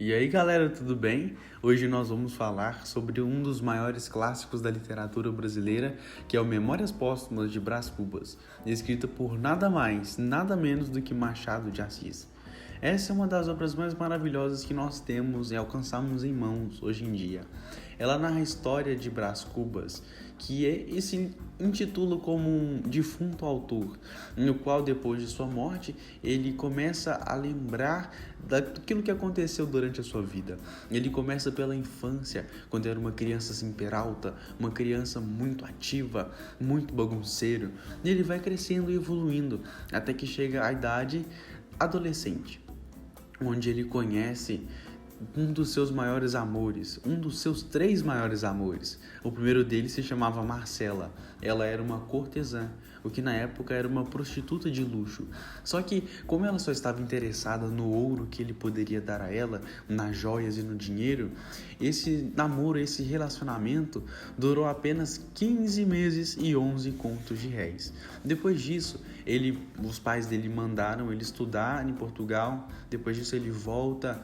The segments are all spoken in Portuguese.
E aí galera, tudo bem? Hoje nós vamos falar sobre um dos maiores clássicos da literatura brasileira, que é o Memórias Póstumas de Brás Cubas, escrita por nada mais, nada menos do que Machado de Assis. Essa é uma das obras mais maravilhosas que nós temos e alcançamos em mãos hoje em dia. Ela narra a história de Brás Cubas, que se intitula como um defunto autor, no qual depois de sua morte ele começa a lembrar daquilo que aconteceu durante a sua vida. Ele começa pela infância, quando era uma criança assim peralta, uma criança muito ativa, muito bagunceiro, e ele vai crescendo e evoluindo até que chega à idade adolescente, onde ele conhece um dos seus maiores amores, um dos seus 3 maiores amores. O primeiro deles se chamava Marcela. Ela era uma cortesã, o que na época era uma prostituta de luxo. Só que, como ela só estava interessada no ouro que ele poderia dar a ela, nas joias e no dinheiro, esse namoro, esse relacionamento durou apenas 15 meses e 11 contos de réis. Depois disso, os pais dele mandaram ele estudar em Portugal. Depois disso ele volta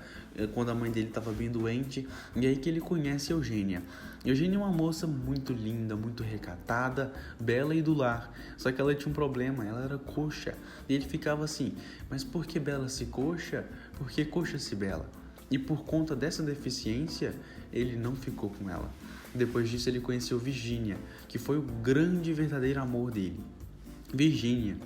quando a mãe dele estava bem doente, e aí que ele conhece Eugênia. Eugênia é uma moça muito linda, muito recatada, bela e do lar, só que ela tinha um problema, ela era coxa, e ele ficava assim, mas por que bela se coxa? Por que coxa se bela? E por conta dessa deficiência, ele não ficou com ela. Depois disso ele conheceu Virgínia, que foi o grande e verdadeiro amor dele. Virgínia,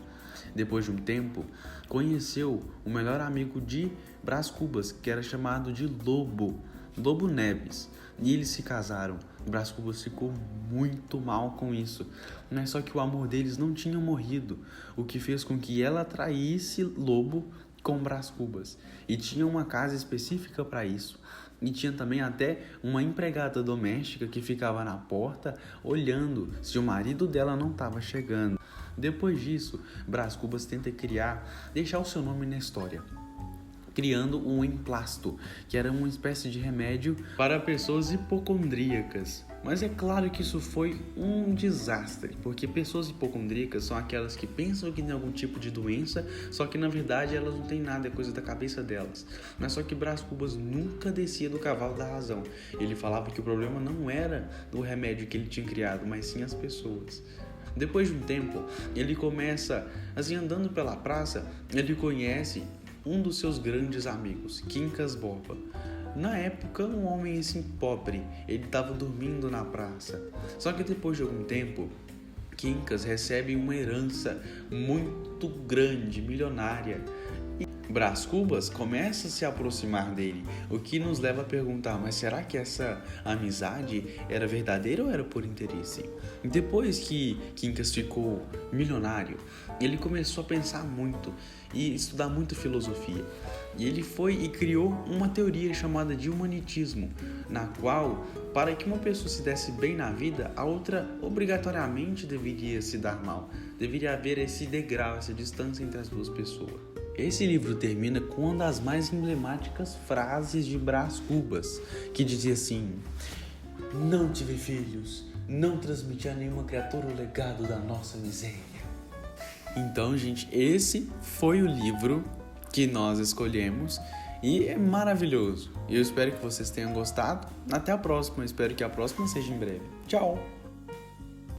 depois de um tempo, conheceu o melhor amigo de Brás Cubas, que era chamado de Lobo Neves, e eles se casaram. Brás Cubas ficou muito mal com isso, mas só que o amor deles não tinha morrido, o que fez com que ela traísse Lobo com Brás Cubas, e tinha uma casa específica para isso. E tinha também até uma empregada doméstica que ficava na porta olhando se o marido dela não estava chegando. Depois disso, Brás Cubas tenta deixar o seu nome na história, criando um emplasto, que era uma espécie de remédio para pessoas hipocondríacas. Mas é claro que isso foi um desastre, porque pessoas hipocondríacas são aquelas que pensam que tem algum tipo de doença, só que na verdade elas não têm nada, é coisa da cabeça delas. Mas só que Brás Cubas nunca descia do cavalo da razão. Ele falava que o problema não era o remédio que ele tinha criado, mas sim as pessoas. Depois de um tempo, ele começa, assim, andando pela praça, ele conhece um dos seus grandes amigos, Quincas Borba. Na época, um homem assim pobre, ele estava dormindo na praça. Só que depois de algum tempo, Quincas recebe uma herança muito grande, milionária. Brás Cubas começa a se aproximar dele, o que nos leva a perguntar, mas será que essa amizade era verdadeira ou era por interesse? Depois que Quincas ficou milionário, ele começou a pensar muito e estudar muito filosofia. E ele foi e criou uma teoria chamada de humanitismo, na qual, para que uma pessoa se desse bem na vida, a outra obrigatoriamente deveria se dar mal. Deveria haver esse degrau, essa distância entre as duas pessoas. Esse livro termina com uma das mais emblemáticas frases de Brás Cubas, que dizia assim: não tive filhos, não transmiti a nenhuma criatura o legado da nossa miséria. Então, gente, esse foi o livro que nós escolhemos e é maravilhoso. Eu espero que vocês tenham gostado. Até a próxima, espero que a próxima seja em breve. Tchau!